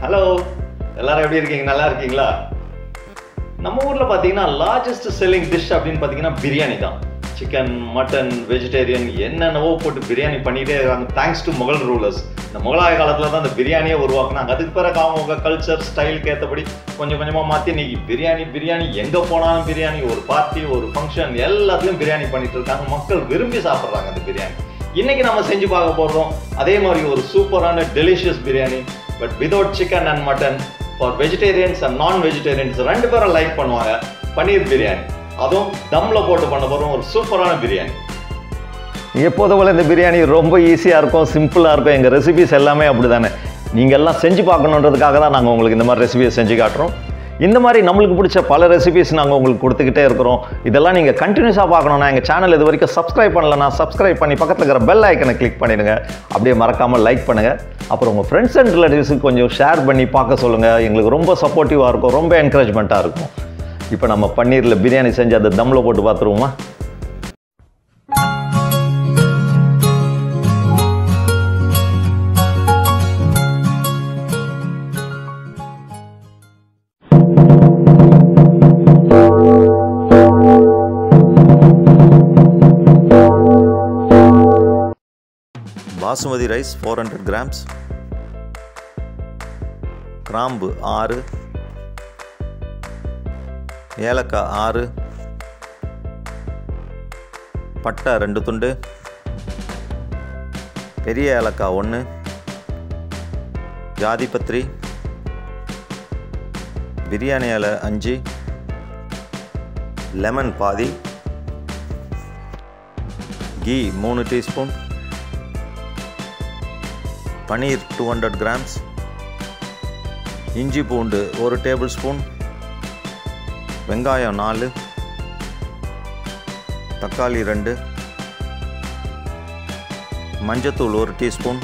Hello, எல்லாரும் எப்படி இருக்கீங்க? நல்லா இருக்கீங்களா? நம்ம ஊர்ல பாத்தீங்கன்னா லார்ஜஸ்ட் செல்லிங் டிஷ் அப்படின்னு பாத்தீங்கன்னா பிரியாணி தான். சிக்கன், மட்டன், வெஜிடேரியன் என்னென்னவோ போட்டு பிரியாணி பண்ணிட்டே இருக்காங்க. Thanks to Mughal rulers. இந்த முகலாய காலத்துல தான் இந்த பிரியாணியை உருவாக்குனாங்க. அதுக்கு பிறகு அவங்க கல்ச்சர் ஸ்டைலுக்கு ஏற்றபடி கொஞ்சம் கொஞ்சமா மாத்தி இன்னைக்கு பிரியாணி எங்க போனாலும் பிரியாணி, ஒரு பார்ட்டி, ஒரு ஃபங்க்ஷன் எல்லாத்துலயும் பிரியாணி பண்ணிட்டு இருக்காங்க. மக்கள் விரும்பி சாப்பிட்றாங்க அந்த பிரியாணி. இன்னைக்கு நம்ம செஞ்சு பார்க்க போறோம் அதே மாதிரி ஒரு சூப்பரான delicious biryani, but without chicken and mutton. For vegetarians and நான் வெஜிடேரியன்ஸ் ரெண்டு பேரும் லைக் பண்ணுவாங்க. பன்னீர் பிரியாணி, அதுவும் தம்ல போட்டு பண்ண போறோம் ஒரு சூப்பரான பிரியாணி. எப்போதும் போல இந்த பிரியாணி ரொம்ப ஈஸியாக இருக்கும், சிம்பிளாக இருக்கும். எங்கள் ரெசிபிஸ் எல்லாமே அப்படி தானே. நீங்கள் எல்லாம் செஞ்சு பார்க்கணுன்றதுக்காக தான் நாங்கள் உங்களுக்கு இந்த மாதிரி ரெசிபியை செஞ்சு காட்டுறோம். இந்த மாதிரி நம்மளுக்கு பிடிச்ச பல ரெசிபிஸ் நாங்கள் உங்களுக்கு கொடுத்துக்கிட்டே இருக்கிறோம். இதெல்லாம் நீங்கள் கண்டினியூஸாக பார்க்கணுன்னா எங்கள் சேனல் இது வரைக்கும் சப்ஸ்கிரைப் பண்ணலன்னா சப்ஸ்கிரைப் பண்ணி பக்கத்தில் இருக்கிற பெல் ஐக்கனை கிளிக் பண்ணிடுங்க. அப்படியே மறக்காமல் லைக் பண்ணுங்கள். அப்புறம் உங்கள் ஃப்ரெண்ட்ஸ் அண்ட் ரிலேட்டிவ்ஸுக்கு கொஞ்சம் ஷேர் பண்ணி பார்க்க சொல்லுங்கள். எங்களுக்கு ரொம்ப சப்போர்ட்டிவாக இருக்கும், ரொம்ப என்கரேஜ்மெண்ட்டாக இருக்கும். இப்போ நம்ம பன்னீரில் பிரியாணி செஞ்சு அதை தம்மில் போட்டு பார்த்துருவோமா? பாசுமதி ரைஸ் 400 grams, கிராம்பு 6, ஏலக்காய் 6, பட்டை 2 துண்டு, பெரிய ஏலக்காய் 1, ஜாதிபத்திரி, பிரியாணி இலை 5, லெமன் பாதி, கீ 3 டீஸ்பூன், பன்னீர் 200 grams, இஞ்சி பூண்டு 1 டேபிள் ஸ்பூன், வெங்காயம் 4, தக்காளி 2, மஞ்சத்தூள் 1 டீஸ்பூன்,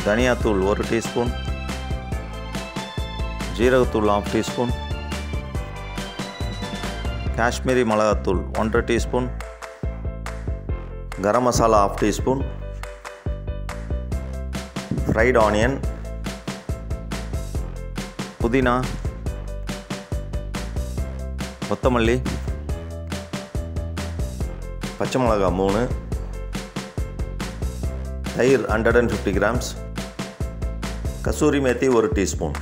தனியாத்தூள் 1 டீஸ்பூன், ஜீரகத்தூள் 1/2 டீஸ்பூன், காஷ்மீரி மிளகாத்தூள் 1/2 teaspoon, garam masala 1/2 teaspoon, fried onion, புதினா, கொத்தமல்லி, பச்சை மிளகா 3, தயிர் 150 grams, கசூரிமேத்தி 1 டீஸ்பூன்,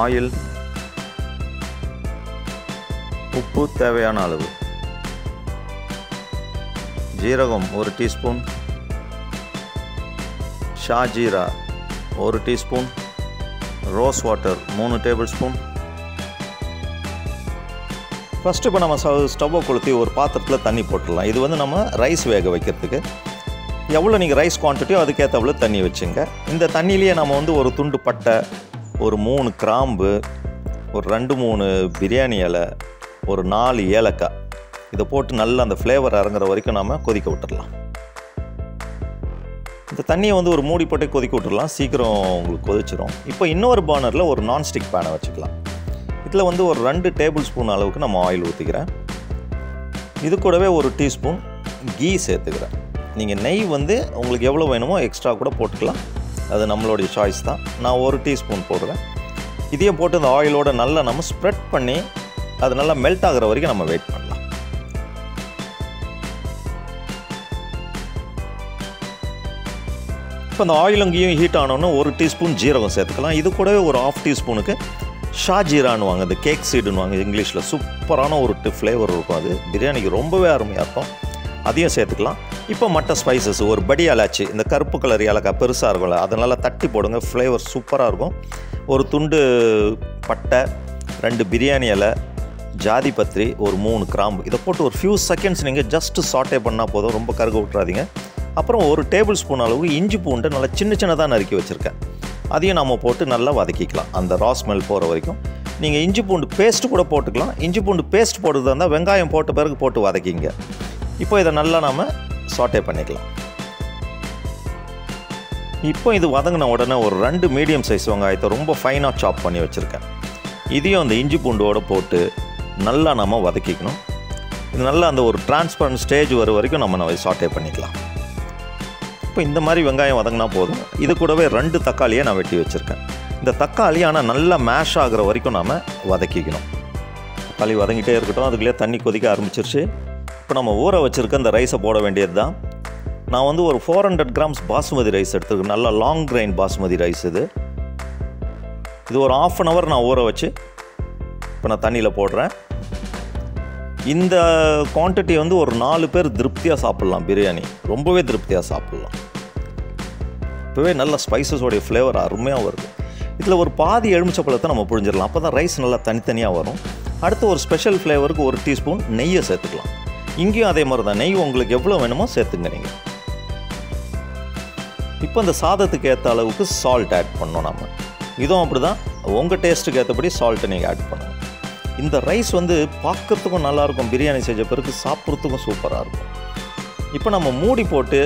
ஆயில், உப்பு தேவையான அளவு, ஜீரகம் 1 டீஸ்பூன், ஷாஜீரா 1 teaspoon, rose water 3 tablespoon. First இப்போ நம்ம ஸ்டவ்வை கொளுத்தி ஒரு பாத்திரத்தில் தண்ணி போட்டுடலாம். இது வந்து நம்ம ரைஸ் வேக வைக்கிறதுக்கு. எவ்வளோ நீங்கள் ரைஸ் குவான்டிட்டியோ அதுக்கேற்றவ்வளோ தண்ணி வச்சுங்க. இந்த தண்ணியிலேயே நம்ம வந்து ஒரு துண்டு பட்டை, ஒரு 3 கிராம்பு, ஒரு 2-3 பிரியாணி இலை, ஒரு 4 ஏலக்காய், இதை போட்டு நல்லா அந்த ஃப்ளேவர் இறங்குற வரைக்கும் நம்ம கொதிக்க விட்டுடலாம். இந்த தண்ணியை வந்து ஒரு மூடி போட்டு கொதிக்க விட்டுடலாம், சீக்கிரம் உங்களுக்கு கொதிச்சிடும். இப்போ இன்னொரு பர்னரில் ஒரு நான்ஸ்டிக் பேனை வச்சுக்கலாம். இதில் வந்து ஒரு 2 டேபிள் ஸ்பூன் அளவுக்கு நம்ம ஆயில் ஊற்றிக்கிறேன். இது கூடவே 1 டீஸ்பூன் கீ சேர்த்துக்கிறேன். நீங்கள் நெய் வந்து உங்களுக்கு எவ்வளோ வேணுமோ எக்ஸ்ட்ரா கூட போட்டுக்கலாம், அது நம்மளுடைய சாய்ஸ் தான். நான் 1 டீஸ்பூன் போடுறேன். இதையும் போட்டு இந்த ஆயிலோடு நல்லா நம்ம ஸ்ப்ரெட் பண்ணி அது நல்லா மெல்ட் ஆகிற வரைக்கும் நம்ம வெயிட் பண்ணலாம். இப்போ அந்த ஆயிலும் கீயும் ஹீட் ஆனோன்னு 1 டீஸ்பூன் ஜீரகம் சேர்த்துக்கலாம். இது கூடவே ஒரு 1/2 டீஸ்பூனுக்கு ஷாஜீரான்னுவாங்க, அந்த கேக் சீடுன்னுவாங்க இங்கிலீஷில். சூப்பரான ஒரு ஃப்ளேவர் இருக்கும், அது பிரியாணிக்கு ரொம்பவே அருமையாக இருக்கும். அதையும் சேர்த்துக்கலாம். இப்போ மற்ற ஸ்பைசஸ், ஒரு படி இலாச்சி, இந்த கருப்பு கலர் ஏலக்காய் பெருசாக இருக்கும்ல, அதை நல்லா தட்டி போடுங்க, ஃப்ளேவர் சூப்பராக இருக்கும். ஒரு துண்டு பட்டை, 2 பிரியாணி இலை, ஜாதிபத்திரி, ஒரு 3 கிராம்பு, இதை போட்டு ஒரு ஃபியூ செகண்ட்ஸ் நீங்கள் ஜஸ்ட்டு சாட்டே பண்ணால் போதும், ரொம்ப கருக விட்றாதீங்க. அப்புறம் 1 டேபிள் ஸ்பூன் அளவு இஞ்சி பூண்டை நல்லா சின்ன சின்னதாக நறுக்கி வச்சுருக்கேன். அதையும் நம்ம போட்டு நல்லா வதக்கிக்கலாம் அந்த ரா ஸ்மெல் போகிற வரைக்கும். நீங்கள் இஞ்சி பூண்டு பேஸ்ட்டு கூட போட்டுக்கலாம். இஞ்சி பூண்டு பேஸ்ட் போடுறதா இருந்தால் வெங்காயம் போட்ட பிறகு போட்டு வதக்கிங்க. இப்போ இதை நல்லா நம்ம சாட்டே பண்ணிக்கலாம். இப்போ இது வதங்கின உடனே ஒரு 2 மீடியம் சைஸ் வெங்காயத்தை ரொம்ப ஃபைனாக சாப் பண்ணி வச்சுருக்கேன். இதையும் அந்த இஞ்சி பூண்டோடு போட்டு நல்லா நம்ம வதக்கிக்கணும். இது நல்லா அந்த ஒரு டிரான்ஸ்பரண்ட் ஸ்டேஜ் வர வரைக்கும் நம்ம சாட்டே பண்ணிக்கலாம். இப்போ இந்த மாதிரி வெங்காயம் வதங்கினா போதும். இது கூடவே 2 தக்காளியை நான் வெட்டி வச்சுருக்கேன். இந்த தக்காளி ஆனால் நல்லா மேஷ் ஆகிற வரைக்கும் நாம் வதக்கிக்கணும். தக்காளி வதங்கிட்டே இருக்கட்டும். அதுக்குள்ளே தண்ணி கொதிக்க ஆரம்பிச்சிருச்சு. இப்போ நம்ம ஊற வச்சுருக்க இந்த ரைஸை போட வேண்டியது தான். நான் வந்து ஒரு 400 கிராம்ஸ் பாசுமதி ரைஸ் எடுத்துருக்கேன். நல்லா லாங் கிரைன் பாசுமதி ரைஸ் இது ஒரு 1/2 hour நான் ஊற வச்சு இப்போ நான் தண்ணியில் போடுறேன். இந்த குவான்டிட்டி வந்து ஒரு 4 பேர் திருப்தியாக சாப்பிட்லாம். பிரியாணி ரொம்பவே திருப்தியாக சாப்பிட்லாம். இப்போவே நல்ல ஸ்பைசஸோடைய ஃப்ளேவர் அருமையாக வருது. இதில் ஒரு பாதி எலுமிச்சப்பழத்தை நம்ம புழிஞ்சிடலாம். அப்போ தான் ரைஸ் நல்லா தனித்தனியாக வரும். அடுத்து ஒரு ஸ்பெஷல் ஃப்ளேவருக்கு 1 டீஸ்பூன் நெய்யை சேர்த்துக்கலாம். இங்கேயும் அதே மாதிரி தான், நெய் உங்களுக்கு எவ்வளோ வேணுமோ சேர்த்துங்க நீங்கள். இப்போ இந்த சாதத்துக்கு ஏற்ற அளவுக்கு சால்ட் ஆட் பண்ணோம் நம்ம. இதுவும் அப்படி தான், உங்கள் டேஸ்ட்டுக்கு ஏற்றபடி சால்ட்டை நீங்கள் ஆட் பண்ணணும். இந்த ரைஸ் வந்து பார்க்குறதுக்கும் நல்லாயிருக்கும், பிரியாணி செஞ்ச பிறகு சாப்பிட்றதுக்கும் சூப்பராக இருக்கும். இப்போ நம்ம மூடி போட்டு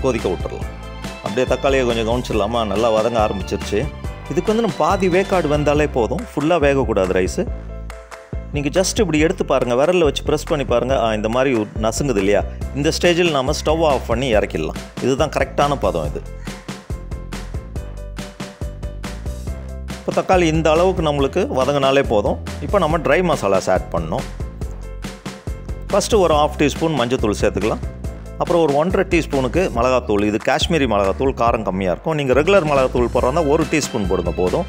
கொதிக்க விட்டுறலாம். அப்படியே தக்காளியை கொஞ்சம் கவனிச்சிடலாமா, நல்லா வதங்க ஆரம்பிச்சிருச்சு. இதுக்கு வந்து நம்ம பாதி வேக்காடு வெந்தாலே போதும், ஃபுல்லாக வேகக்கூடாது ரைஸு. நீங்கள் ஜஸ்ட் இப்படி எடுத்து பாருங்கள், விரலில் வச்சு ப்ரெஸ் பண்ணி பாருங்கள், இந்த மாதிரி நசுங்குது இல்லையா? இந்த ஸ்டேஜில் நம்ம ஸ்டவ் ஆஃப் பண்ணி இறக்கிடலாம். இதுதான் கரெக்டான பதம் இது. இப்போ தக்காளி இந்த அளவுக்கு நம்மளுக்கு வதங்கினாலே போதும். இப்போ நம்ம ட்ரை மசாலாஸ் ஆட் பண்ணணும். ஃபஸ்ட்டு ஒரு 1/2 டீஸ்பூன் மஞ்சத்தூள் சேர்த்துக்கலாம். அப்புறம் ஒரு 1.5 டீஸ்பூனுக்கு மிளகாத்தூள். இது காஷ்மீரி மிளகாத்தூள், காரம் கம்மியாக இருக்கும். நீங்கள் ரெகுலர் மிளகாத்தூள் போடுறதா 1 டீஸ்பூன் போடுங்க போதும்.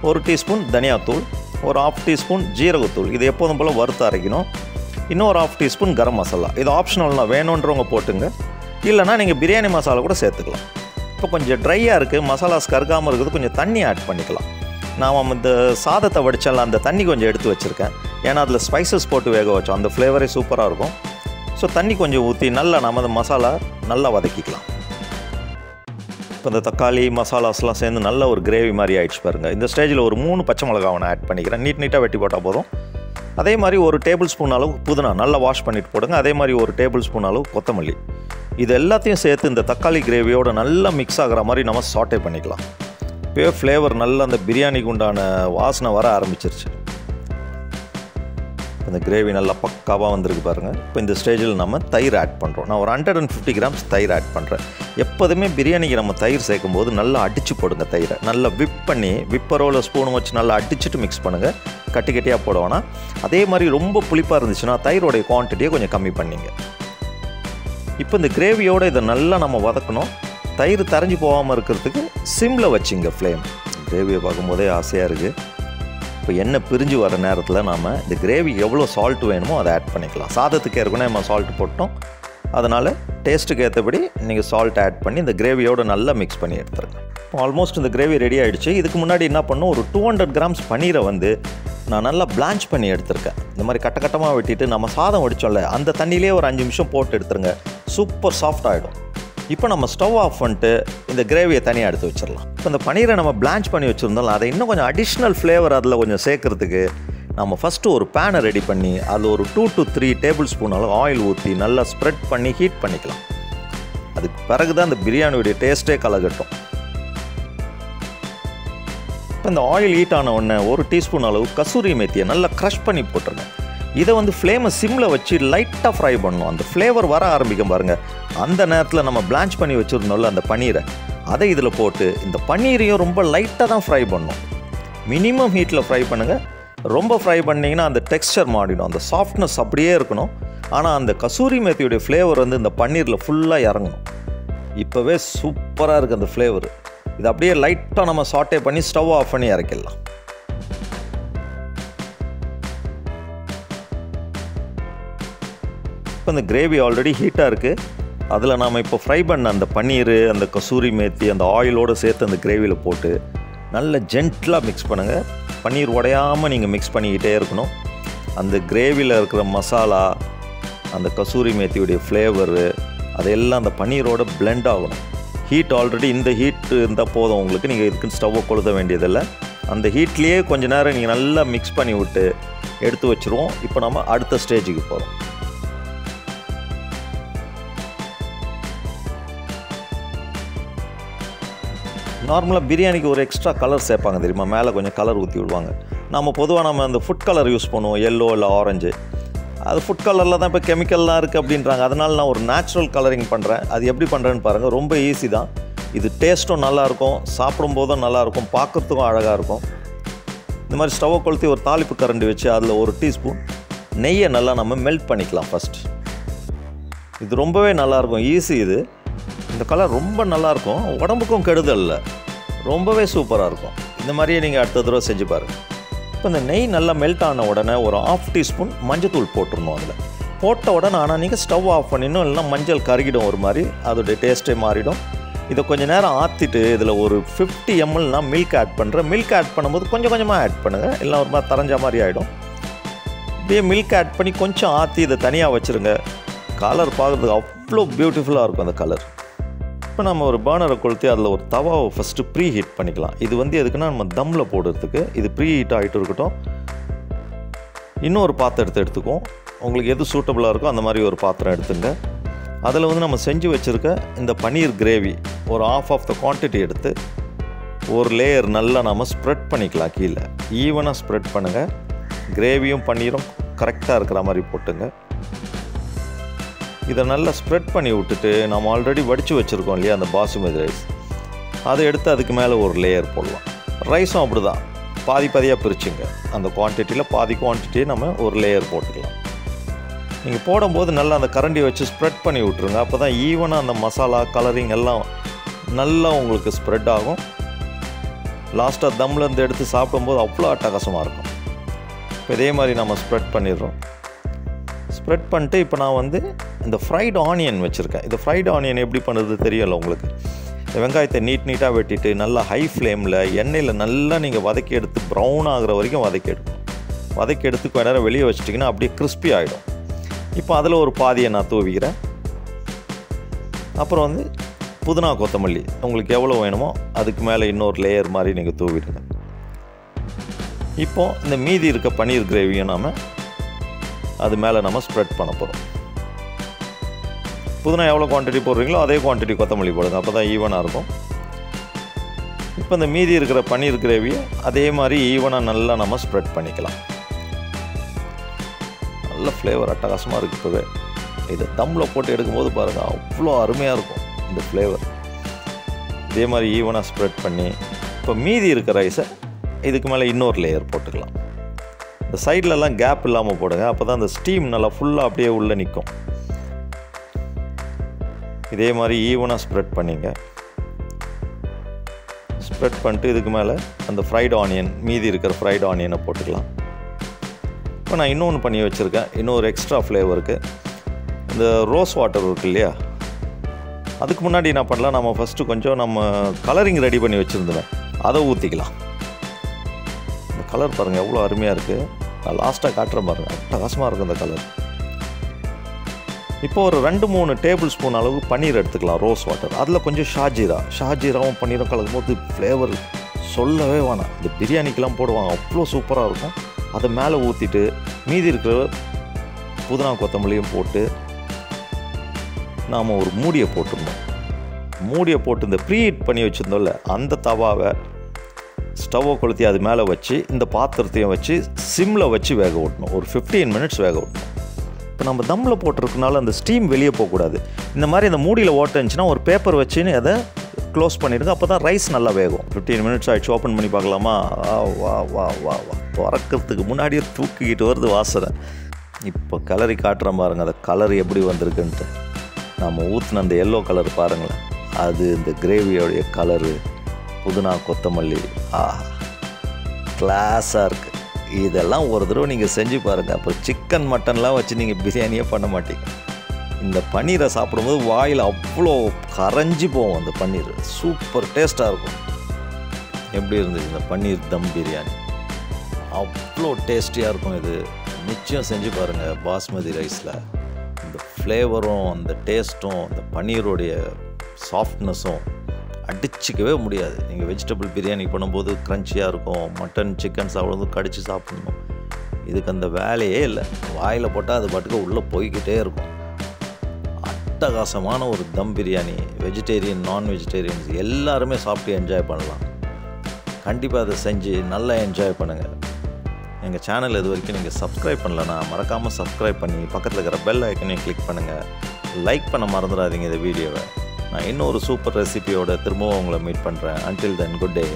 1 டீஸ்பூன் தனியாத்தூள், ஒரு 1/2 டீஸ்பூன் ஜீரகத்தூள், இது எப்போதும் போல் வறுத்து அரைக்கணும். இன்னும் ஒரு 1/2 டீஸ்பூன் கரம் மசாலா. இது ஆப்ஷனல்னால் வேணுன்றவங்க போட்டுங்க, இல்லைனா நீங்கள் பிரியாணி மசாலா கூட சேர்த்துக்கலாம். இப்போ கொஞ்சம் ட்ரையாக இருக்குது, மசாலாஸ் கருகாமல் இருக்குது, கொஞ்சம் தண்ணி ஆட் பண்ணிக்கலாம். நான் இந்த சாதத்தை வடித்தால அந்த தண்ணி கொஞ்சம் எடுத்து வச்சுருக்கேன். ஏன்னா அதில் ஸ்பைசஸ் போட்டு வேக வச்சோம், அந்த ஃப்ளேவரே சூப்பராக இருக்கும். ஸோ தண்ணி கொஞ்சம் ஊற்றி நல்லா நம்ம அந்த மசாலா நல்லா வதக்கிக்கலாம். இப்போ இந்த தக்காளி மசாலாஸ்லாம் சேர்ந்து நல்ல ஒரு கிரேவி மாதிரி ஆகிடுச்சு பாருங்கள். இந்த ஸ்டேஜில் ஒரு 3 பச்சை மிளகாவை நான் ஆட் பண்ணிக்கிறேன். நீட்டாக வெட்டி போட்டால் போதும். அதே மாதிரி ஒரு டேபிள் ஸ்பூன் அளவு புதினா நல்லா வாஷ் பண்ணிட்டு போடுங்க. அதே மாதிரி ஒரு டேபிள் ஸ்பூன் அளவு கொத்தமல்லி. இது எல்லாத்தையும் சேர்த்து இந்த தக்காளி கிரேவியோட நல்லா மிக்ஸ் ஆகிற மாதிரி நம்ம சாட்டே பண்ணிக்கலாம். இப்போயே ஃப்ளேவர் நல்லா அந்த பிரியாணிக்கு உண்டான வாசனை வர ஆரம்பிச்சிருச்சு. இந்த கிரேவி நல்லா பக்காவாக வந்திருக்கு பாருங்கள். இப்போ இந்த ஸ்டேஜில் நம்ம தயிர் ஆட் பண்ணுறோம். நான் ஒரு 150 கிராம்ஸ் தயிர் ஆட் பண்ணுறேன். எப்போதுமே பிரியாணிக்கு நம்ம தயிர் சேர்க்கும் போது நல்லா அடித்து போடுங்க. தயிரை நல்லா விப் பண்ணி விப்பரோவில் ஸ்பூன் வச்சு நல்லா அடிச்சுட்டு மிக்ஸ் பண்ணுங்கள். கட்டி கட்டியாக போடுவோன்னா. அதே மாதிரி ரொம்ப புளிப்பாக இருந்துச்சுன்னா தயிரோடைய குவான்டிட்டியை கொஞ்சம் கம்மி பண்ணிங்க. இப்போ இந்த கிரேவியோடு இதை நல்லா நம்ம வதக்கணும். தயிர் தரைஞ்சி போகாமல் இருக்கிறதுக்கு சிம்மில் வச்சுங்க ஃப்ளேம். கிரேவியை பார்க்கும்போதே ஆசையாக இருக்குது. இப்போ எண்ணெய் பிரிஞ்சு வர நேரத்தில் நாம் இந்த கிரேவிக்கு எவ்வளோ சால்ட் வேணுமோ அதை ஆட் பண்ணிக்கலாம். சாதத்துக்கு ஏற்கனவே நம்ம சால்ட் போட்டோம், அதனால் டேஸ்ட்டுக்கு ஏற்றபடி நீங்கள் சால்ட் ஆட் பண்ணி இந்த கிரேவியோடு நல்லா மிக்ஸ் பண்ணி எடுத்துருங்க. இப்போ ஆல்மோஸ்ட் இந்த கிரேவி ரெடி ஆகிடுச்சு. இதுக்கு முன்னாடி என்ன பண்ணணும், ஒரு 200 கிராம்ஸ் பன்னீரை வந்து நான் நல்லா பிளான்ச் பண்ணி எடுத்திருக்கேன். இந்த மாதிரி கட்டமாக வெட்டிட்டு நம்ம சாதம் வடித்தோம்ல அந்த தண்ணியிலே ஒரு 5 நிமிஷம் போட்டு எடுத்துருங்க. சூப்பர் சாஃப்ட் ஆகிடும். இப்போ நம்ம ஸ்டவ் ஆஃப் பண்ணிட்டு இந்த கிரேவியை தனியாக எடுத்து வச்சிடலாம். இப்போ இந்த பன்னீரை நம்ம பிளான்ச் பண்ணி வச்சுருந்தோம்ல, அதை இன்னும் கொஞ்சம் அடிஷ்னல் ஃப்ளேவர் அதில் கொஞ்சம் சேர்க்குறதுக்கு நம்ம ஃபஸ்ட்டு ஒரு பேனை ரெடி பண்ணி அதில் ஒரு 2 to 3 டேபிள் ஸ்பூன் அளவு ஆயில் ஊற்றி நல்லா ஸ்ப்ரெட் பண்ணி ஹீட் பண்ணிக்கலாம். அதுக்கு பிறகு தான் இந்த பிரியாணியோடைய டேஸ்ட்டே கலகட்டும். இப்போ இந்த ஆயில் ஹீட் ஆன உடனே 1 டீஸ்பூன் அளவு கசூரிமெத்தியை நல்லா க்ரஷ் பண்ணி போட்டுருங்க. இதை வந்து ஃப்ளேமை சிம்மில் வச்சு லைட்டாக ஃப்ரை பண்ணணும். அந்த ஃப்ளேவர் வர ஆரம்பிக்கும் பாருங்கள். அந்த நேரத்தில் நம்ம பிளான்ச் பண்ணி வச்சுருந்தோம்ல அந்த பன்னீரை, அதை இதில் போட்டு இந்த பன்னீரையும் ரொம்ப லைட்டாக தான் ஃப்ரை பண்ணணும். மினிமம் ஹீட்டில் ஃப்ரை பண்ணுங்கள். ரொம்ப ஃப்ரை பண்ணிங்கன்னா அந்த டெக்ஸ்சர் மாறிடும், அந்த சாஃப்ட்னஸ் அப்படியே இருக்கணும். ஆனால் அந்த கசூரி மேத்தியோடைய ஃப்ளேவர் வந்து இந்த பன்னீரில் ஃபுல்லாக இறங்கணும். இப்போவே சூப்பராக இருக்குது அந்த ஃப்ளேவர். இது அப்படியே லைட்டாக நம்ம சாட்டே பண்ணி ஸ்டவ் ஆஃப் பண்ணி இறக்கிடலாம். இப்போ இந்த கிரேவி ஆல்ரெடி ஹீட்டாக இருக்குது. அதில் நாம் இப்போ ஃப்ரை பண்ண அந்த பன்னீர், அந்த கசூரி மேத்தி, அந்த ஆயிலோடு சேர்த்து அந்த கிரேவியில் போட்டு நல்ல ஜென்டிலாக மிக்ஸ் பண்ணுங்கள். பன்னீர் உடையாமல் நீங்கள் மிக்ஸ் பண்ணிக்கிட்டே இருக்கணும். அந்த கிரேவியில் இருக்கிற மசாலா, அந்த கசூரி மேத்தியுடைய ஃப்ளேவரு, அதெல்லாம் அந்த பன்னீரோட பிளெண்ட் ஆகணும். ஹீட் ஆல்ரெடி இந்த ஹீட் இருந்தால் போதும் உங்களுக்கு. நீங்கள் இதுக்குன்னு ஸ்டவ்வை கொளுத்த வேண்டியதில்லை. அந்த ஹீட்லேயே கொஞ்சம் நேரம் நீங்கள் நல்லா மிக்ஸ் பண்ணி விட்டு எடுத்து வச்சுருவோம். இப்போ நம்ம அடுத்த ஸ்டேஜுக்கு போகிறோம். நார்மலாக பிரியாணிக்கு ஒரு எக்ஸ்ட்ரா கலர் சேர்ப்பாங்க தெரியுமா, மேலே கொஞ்சம் கலர் ஊற்றி விடுவாங்க. நம்ம பொதுவாக அந்த ஃபுட் கலர் யூஸ் பண்ணுவோம், எல்லோ இல்லை ஆரஞ்சு. அது ஃபுட் கலரில் தான் இப்போ கெமிக்கல்லாம் இருக்குது அப்படின்றாங்க. அதனால் நான் ஒரு நேச்சுரல் கலரிங் பண்ணுறேன். அது எப்படி பண்ணுறேன்னு பாருங்கள். ரொம்ப ஈஸி தான். இது டேஸ்ட்டும் நல்லாயிருக்கும், சாப்பிடும்போதும் நல்லாயிருக்கும், பார்க்குறதுக்கும் அழகாக இருக்கும். இந்த மாதிரி ஸ்டவ்வை கொளுத்தி ஒரு தாளிப்பு கரண்டி வச்சு அதில் 1 டீஸ்பூன் நெய்யை நல்லா நம்ம மெல்ட் பண்ணிக்கலாம் ஃபஸ்ட். இது ரொம்பவே நல்லாயிருக்கும், ஈஸி இது. இந்த கலர் ரொம்ப நல்லாயிருக்கும், உடம்புக்கும் கெடுதல் இல்லை, ரொம்பவே சூப்பராக இருக்கும். இந்த மாதிரியே நீங்கள் அடுத்த தடவை செஞ்சு பாருங்கள். இப்போ இந்த நெய் நல்லா மெல்ட் ஆன உடனே ஒரு 1/2 டீஸ்பூன் மஞ்சத்தூள் போட்டுடணும். அதில் போட்ட உடனே ஆனால் நீங்கள் ஸ்டவ் ஆஃப் பண்ணிடணும், இல்லைனா மஞ்சள் கருகிடும், ஒரு மாதிரி அதோடைய டேஸ்ட்டே மாறிடும். இதை கொஞ்சம் நேரம் ஆற்றிட்டு இதில் ஒரு 50 ml நான் மில்க் ஆட் பண்ணுறேன். மில்க் ஆட் பண்ணும்போது கொஞ்சம் கொஞ்சமாக ஆட் பண்ணுங்கள், இல்லை ஒரு மாதிரி தரைஞ்ச மாதிரி ஆகிடும். இப்படியே மில்க் ஆட் பண்ணி கொஞ்சம் ஆற்றி இதை தனியாக வச்சுருங்க. கலர் பார்க்குறதுக்கு அவ்வளோ பியூட்டிஃபுல்லாக இருக்கும் அந்த கலர். இப்போ நம்ம ஒரு பர்னரை கொளுத்தி அதில் ஒரு தவாவை ஃபஸ்ட்டு ப்ரீ ஹீட் பண்ணிக்கலாம். இது எதுக்குன்னா நம்ம தம்மில் போடுறதுக்கு. இது ப்ரீ ஹீட் ஆகிட்டு இருக்கட்டும். இன்னொரு பாத்திரத்தை எடுத்துக்கும், உங்களுக்கு எது சூட்டபுளாக இருக்கோ அந்த மாதிரி ஒரு பாத்திரம் எடுத்துங்க. அதில் நம்ம செஞ்சு வச்சுருக்க இந்த பன்னீர் கிரேவி ஒரு half ஆஃப் த குவான்டிட்டி எடுத்து ஒரு லேயர் நல்லா நம்ம ஸ்ப்ரெட் பண்ணிக்கலாம். கீழே ஈவனாக ஸ்ப்ரெட் பண்ணுங்கள். கிரேவியும் பன்னீரும் கரெக்டாக இருக்கிற மாதிரி போட்டுங்க. இதை நல்லா ஸ்ப்ரெட் பண்ணி விட்டுட்டு நம்ம ஆல்ரெடி வடித்து வச்சுருக்கோம் இல்லையா அந்த பாசுமதி ரைஸ், அதை எடுத்து அதுக்கு மேலே ஒரு லேயர் போடலாம். ரைஸும் அப்படி தான் பாதி பாதியாக பிரிச்சுங்க. அந்த குவான்டிட்டியில் பாதி குவான்டிட்டியை நம்ம ஒரு லேயர் போட்டுக்கலாம். நீங்கள் போடும்போது நல்லா அந்த கரண்டியை வச்சு ஸ்ப்ரெட் பண்ணி விட்ருங்க. அப்போ தான் ஈவனாக அந்த மசாலா கலரிங் எல்லாம் நல்லா உங்களுக்கு ஸ்ப்ரெட் ஆகும். லாஸ்ட்டாக தம்லேருந்து எடுத்து சாப்பிடும்போது அவ்வளோ அட்டகாசமாக இருக்கும். இப்போ இதே மாதிரி நம்ம ஸ்ப்ரெட் பண்ணிடுறோம். ஸ்ப்ரெட் பண்ணிட்டு இப்போ நான் இந்த ஃப்ரைடு ஆனியன் வச்சுருக்கேன். இந்த ஃப்ரைடு ஆனியன் எப்படி பண்ணுறது தெரியல உங்களுக்கு. இந்த வெங்காயத்தை நீட்டாக வெட்டிட்டு நல்லா ஹை ஃப்ளேமில் எண்ணெயில் நல்லா நீங்கள் வதக்கி எடுத்து ப்ரௌன் ஆகிற வரைக்கும் வதக்கி எடுக்கணும். வதக்கி எடுத்து கொஞ்ச நேரம் வெளியே வச்சிட்டிங்கன்னா அப்படியே கிறிஸ்பி ஆகிடும். இப்போ அதில் ஒரு பாதியை நான் தூவிக்கிறேன். அப்புறம் புதினா கொத்தமல்லி உங்களுக்கு எவ்வளோ வேணுமோ அதுக்கு மேலே இன்னொரு லேயர் மாதிரி நீங்கள் தூவிடுங்க. இப்போது இந்த மீதி இருக்க பன்னீர் கிரேவியும் நாம் அது மேலே நம்ம ஸ்ப்ரெட் பண்ண போகிறோம். புதினா எவ்வளோ குவான்டிட்டி போடுறீங்களோ அதே குவான்டிட்டி கொத்தமல்லி போடுங்க, அப்போ தான் ஈவனாக இருக்கும். இப்போ இந்த மீதி இருக்கிற பன்னீர் கிரேவியை அதே மாதிரி ஈவனாக நல்லா நம்ம ஸ்ப்ரெட் பண்ணிக்கலாம். நல்ல ஃப்ளேவர் அட்டகாசமாக இருக்குது. இப்போவே இதை தம்மில் போட்டு எடுக்கும்போது பாருங்கள் அவ்வளோ அருமையாக இருக்கும் இந்த ஃப்ளேவர். இதே மாதிரி ஈவனாக ஸ்ப்ரெட் பண்ணி இப்போ மீதி இருக்கிற ரைஸை இதுக்கு மேலே இன்னொரு லேயர் போட்டுக்கலாம். இந்த சைட்லலாம் கேப் இல்லாமல் போடுங்க, அப்போ தான் அந்த ஸ்டீம் நல்லா ஃபுல்லாக அப்படியே உள்ளே நிற்கும். இதே மாதிரி ஈவனாக ஸ்ப்ரெட் பண்ணிங்க. ஸ்ப்ரெட் பண்ணிட்டு இதுக்கு மேலே அந்த ஃப்ரைடு ஆனியன் மீதி இருக்கிற ஃப்ரைடு ஆனியனை போட்டுக்கலாம். இப்போ நான் இன்னொன்று பண்ணி வச்சுருக்கேன், இன்னொரு எக்ஸ்ட்ரா ஃப்ளேவருக்கு. இந்த ரோஸ் வாட்டர் இருக்குது இல்லையா, அதுக்கு முன்னாடி என்ன பண்ணலாம், நம்ம ஃபஸ்ட்டு கொஞ்சம் நம்ம கலரிங் ரெடி பண்ணி வச்சுருந்தேன், அதை ஊற்றிக்கலாம். இந்த கலர் பாருங்கள் எவ்வளோ அருமையாக இருக்குது. நான் லாஸ்ட்டாக காட்டுறேன் பாருங்கள், அட்டகாசமாக இருக்கும் இந்த கலர். இப்போ ஒரு 2-3 டேபிள் ஸ்பூன் அளவுக்கு பன்னீர் எடுத்துக்கலாம், ரோஸ் வாட்டர். அதில் கொஞ்சம் ஷாஜீராவும் பன்னீரும் கலக்கும்போது ஃப்ளேவர் சொல்லவே வேணாம். இந்த பிரியாணிக்கெலாம் போடுவாங்க, அவ்வளோ சூப்பராக இருக்கும். அதை மேலே ஊற்றிட்டு மீதி இருக்கிற புதினா கொத்தமல்லியும் போட்டு நாம் ஒரு மூடியை போட்டுருந்தோம். மூடியை போட்டு இந்த ப்ரீ ஹீட் பண்ணி வச்சுருந்தோம்ல அந்த தவாவை ஸ்டவ்வை கொளுத்தி அது மேலே வச்சு இந்த பாத்திரத்தையும் வச்சு சிம்மில் வச்சு வேக விடணும். ஒரு 15 மினிட்ஸ் வேக விடணும். இப்போ நம்ம தம்மில் போட்டிருக்கனால அந்த ஸ்டீம் வெளியே போகக்கூடாது. இந்த மாதிரி இந்த மூடியில் ஓட்ட இருந்துச்சுன்னா ஒரு பேப்பர் வச்சுன்னு அதை க்ளோஸ் பண்ணிடுங்க, அப்போ தான் ரைஸ் நல்லா வேகும். 15 மினிட்ஸ் ஆகிடுச்சு, ஓப்பன் பண்ணி பார்க்கலாமா? வா வா வா வா திறக்கிறதுக்கு முன்னாடியே தூக்கிக்கிட்டு வருது வாசனை. இப்போ கலரி காட்டுறேன் பாருங்கள், அந்த கலர் எப்படி வந்திருக்குன்ட்டு. நம்ம ஊற்றின அந்த எல்லோ கலர் பாருங்களேன், அது இந்த கிரேவியோடைய கலரு, புதினா கொத்தமல்லி, கிளாஸாக இருக்குது. இதெல்லாம் ஒரு தடவை நீங்கள் செஞ்சு பாருங்கள். அப்புறம் சிக்கன் மட்டன்லாம் வச்சு நீங்கள் பிரியாணியே பண்ண மாட்டீங்க. இந்த பன்னீரை சாப்பிடும்போது வாயில் அவ்வளோ கரைஞ்சி போகும். அந்த பன்னீர் சூப்பர் டேஸ்ட்டாக இருக்கும். எப்படி இருந்துச்சு இந்த பன்னீர் தம் பிரியாணி? அவ்வளோ டேஸ்டியாக இருக்கும். இது நிச்சயம் செஞ்சு பாருங்கள். பாஸ்மதி ரைஸில் இந்த ஃப்ளேவரும் அந்த டேஸ்ட்டும் அந்த பன்னீருடைய சாஃப்ட்னஸும் அடிச்சிக்கவே முடியாது. நீங்கள் வெஜிடபிள் பிரியாணி பண்ணும்போது க்ரன்ச்சியாக இருக்கும், மட்டன் சிக்கன் சாப்பிடும்போது கடித்து சாப்பிடணும். இதுக்கு அந்த வேலையே இல்லை. வாயில் போட்டால் அது பாட்டுக்கு உள்ளே போய்கிட்டே இருக்கும். அட்டகாசமான ஒரு தம் பிரியாணி. வெஜிடேரியன் நான் வெஜிடேரியன்ஸ் எல்லாருமே சாப்பிட்டு என்ஜாய் பண்ணலாம். கண்டிப்பாக அதை செஞ்சு நல்லா என்ஜாய் பண்ணுங்கள். எங்கள் சேனல் இது வரைக்கும் நீங்கள் சப்ஸ்கிரைப் பண்ணலன்னா மறக்காமல் சப்ஸ்கிரைப் பண்ணி பக்கத்தில் இருக்கிற பெல் ஐக்கனையும் கிளிக் பண்ணுங்கள். லைக் பண்ண மறந்துடாதீங்க இந்த வீடியோவை. நான் இன்னொரு சூப்பர் ரெசிபியோட திரும்பவும் உங்களை மீட் பண்ணுறேன். Until then, good day.